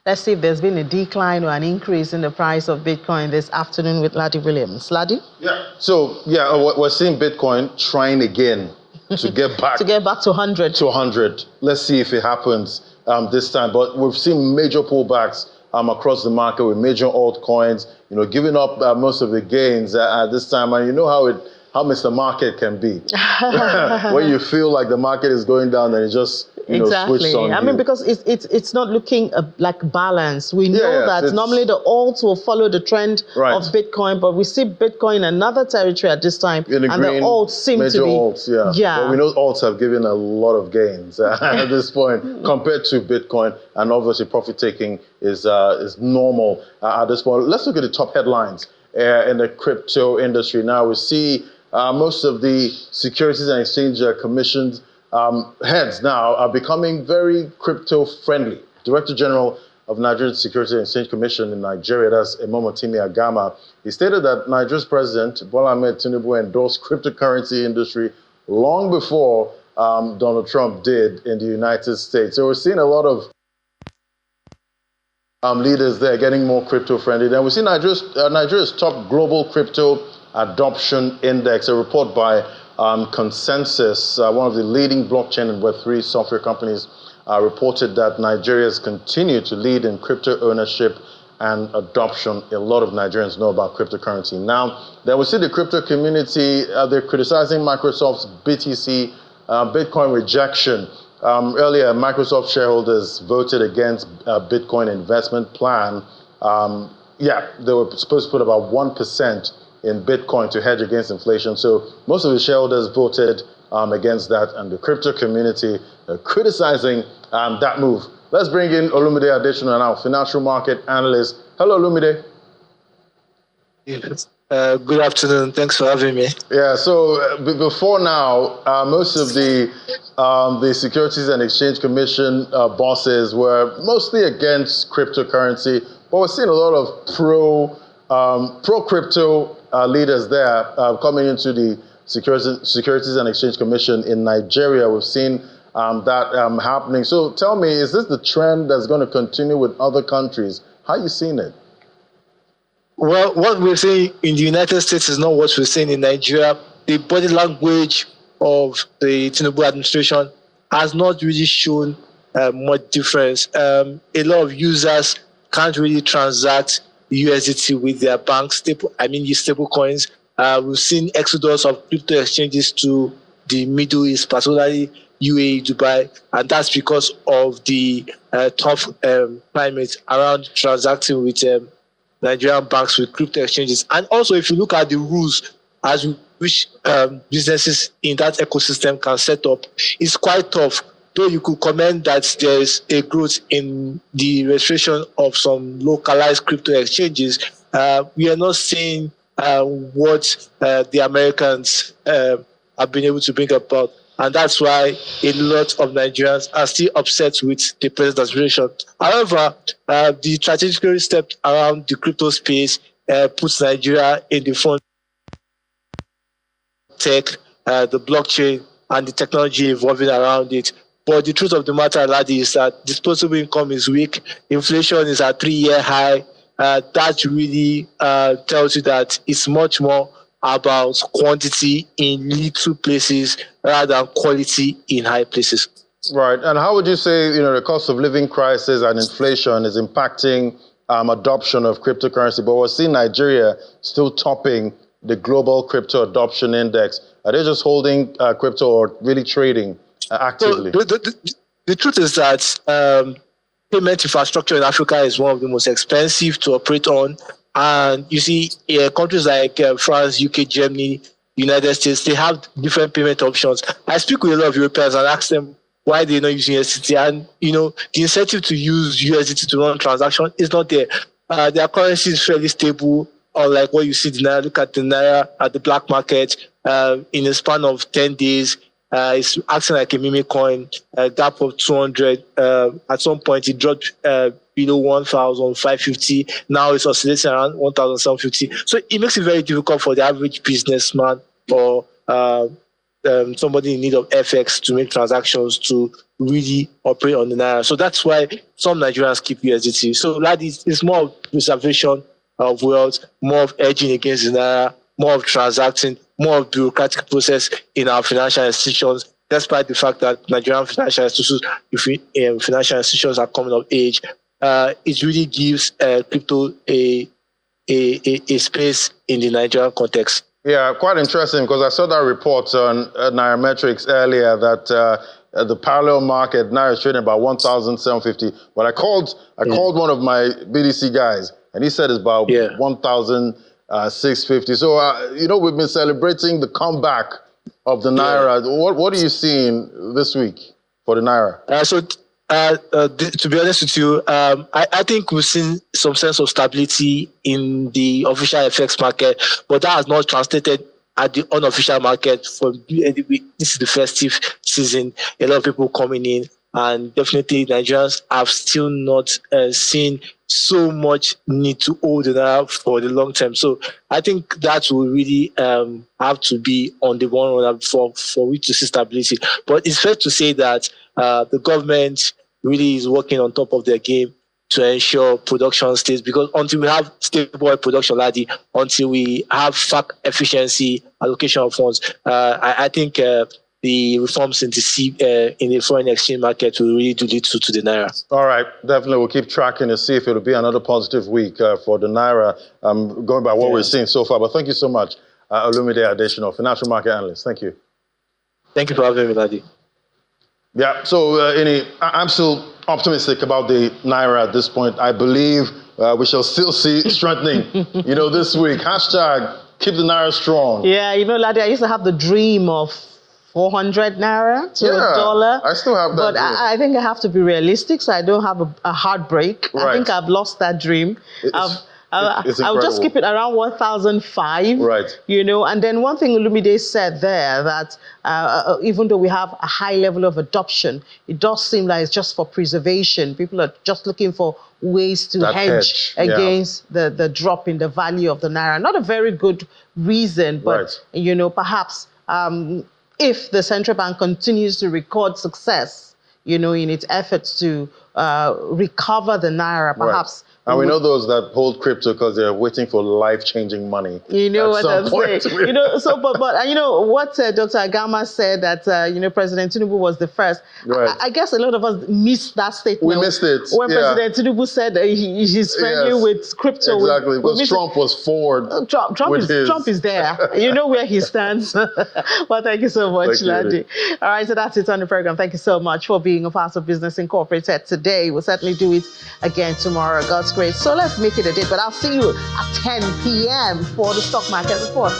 Let's see if there's been a decline or an increase in the price of Bitcoin this afternoon with Ladi Williams. Ladi? Yeah. So, we're seeing Bitcoin trying again to get back. To get back to 100. To 100. Let's see if it happens this time. But we've seen major pullbacks across the market with major altcoins, giving up most of the gains at this time. And you know how Mr. Market can be. When you feel like the market is going down, then it just switches on I mean, because it's not looking like balance. We know that normally the alts will follow the trend of Bitcoin, but we see Bitcoin in another territory at this time, and the alts seem to be alts, But we know alts have given a lot of gains at this point compared to Bitcoin, and obviously profit taking is normal at this point. Let's look at the top headlines in the crypto industry now. We see most of the Securities and Exchange Commission's heads now are becoming very crypto-friendly. Director General of Nigeria's Securities and Exchange Commission in Nigeria, that's Imomotimi Agama, he stated that Nigeria's President Bola Ahmed Tinubu endorsed cryptocurrency industry long before Donald Trump did in the United States. So we're seeing a lot of leaders there getting more crypto-friendly. Then we see Nigeria's top global crypto adoption index, a report by Consensus, one of the leading blockchain and Web3 software companies, reported that Nigeria has continued to lead in crypto ownership and adoption. A lot of Nigerians know about cryptocurrency. Now, then we see the crypto community, they're criticizing Microsoft's BTC Bitcoin rejection. Earlier, Microsoft shareholders voted against Bitcoin investment plan. They were supposed to put about 1% in Bitcoin to hedge against inflation. So most of the shareholders voted against that, and the crypto community criticizing that move. Let's bring in Olumide Adesina now, financial market analyst. Hello, Olumide. Yes. Good afternoon. Thanks for having me. Yeah. So before now, most of the Securities and Exchange Commission bosses were mostly against cryptocurrency, but we're seeing a lot of pro-crypto leaders there coming into the Securities and Exchange Commission in Nigeria. We've seen that happening. So tell me, is this the trend that's going to continue with other countries? How are you seeing it? Well, what we're seeing in the United States is not what we're seeing in Nigeria. The body language of the Tinubu administration has not really shown much difference. A lot of users can't really transact USDT with their banks, use stable coins. We've seen exodus of crypto exchanges to the Middle East, particularly UAE, Dubai, and that's because of the tough climate around transacting with Nigerian banks with crypto exchanges. And also, if you look at the rules as which businesses in that ecosystem can set up, it's quite tough. Though you could comment that there's a growth in the registration of some localized crypto exchanges, we are not seeing what the Americans have been able to bring about. And that's why a lot of Nigerians are still upset with the president's administration. However, the strategic step around the crypto space puts Nigeria in the front tech, the blockchain, and the technology evolving around it. But the truth of the matter, Ladi, is that disposable income is weak. Inflation is at 3-year high. That really tells you that it's much more about quantity in little places rather than quality in high places. Right. And how would you say, the cost of living crisis and inflation is impacting adoption of cryptocurrency? But we're seeing Nigeria still topping the global crypto adoption index. Are they just holding crypto or really trading actively? So the truth is that payment infrastructure in Africa is one of the most expensive to operate on. And you see, countries like France, UK, Germany, United States, they have different payment options. I speak with a lot of Europeans and ask them why they're not using USDT. And, the incentive to use USDT to run transaction is not there. Their currency is fairly stable, unlike what you see the Naira. Look at the Naira at the black market. In a span of 10 days, it's acting like a meme coin, a gap of 200. At some point, it dropped below 1,550. Now it's oscillating around 1,750. So it makes it very difficult for the average businessman or somebody in need of FX to make transactions to really operate on the Naira. So that's why some Nigerians keep USDT. So that is more of preservation of wealth, more of hedging against the Naira, more of transacting, more of bureaucratic process in our financial institutions, despite the fact that Nigerian financial institutions are coming of age. It really gives crypto a space in the Nigerian context. Yeah, quite interesting, because I saw that report on Nairametrics earlier that the parallel market Naira is trading about 1,750. But I called one of my BDC guys, and he said it's about 1,650. So we've been celebrating the comeback of the Naira. What are you seeing this week for the Naira? To be honest with you, I think we've seen some sense of stability in the official FX market, but that has not translated at the unofficial market. This is the festive season, a lot of people coming in, and definitely Nigerians have still not seen so much need to hold the Naira for the long term. So I think that will really have to be on the one run for we to see stability. But it's fair to say that the government really is working on top of their game to ensure production stays, because until we have stable production, until we have FAC efficiency, allocation of funds, I think the reforms in the foreign exchange market will really do little to the Naira. All right, definitely we'll keep tracking to see if it'll be another positive week for the Naira, going by what we're seeing so far. But thank you so much, Olumide Adesina, financial market analyst. Thank you. Thank you for having me, Ladi. Yeah, so I'm still optimistic about the Naira at this point. I believe we shall still see strengthening, this week. Hashtag keep the Naira strong. Yeah, Ladi, I used to have the dream of 400 Naira to a dollar. I still have that but dream. I think I have to be realistic, so I don't have a heartbreak. Right. I think I've lost that dream. I'll just keep it around 1,005. Right. And then one thing Olumide said there, that even though we have a high level of adoption, it does seem like it's just for preservation. People are just looking for ways to hedge against the drop in the value of the Naira. Not a very good reason, but perhaps if the central bank continues to record success, in its efforts to recover the Naira, perhaps. And we know those that hold crypto because they're waiting for life-changing money. You know what I'm saying. But what Dr. Agama said, that President Tinubu was the first. Right. I guess a lot of us missed that statement. We missed it when President Tinubu said he's friendly with crypto. Exactly, because Trump was forward. Trump is there. You know where he stands. Well, thank you so much, Ladi. All right, so that's it on the program. Thank you so much for being a part of Business Incorporated today. We'll certainly do it again tomorrow. God's grace. So let's make it a date, but I'll see you at 10 p.m. for the stock market report.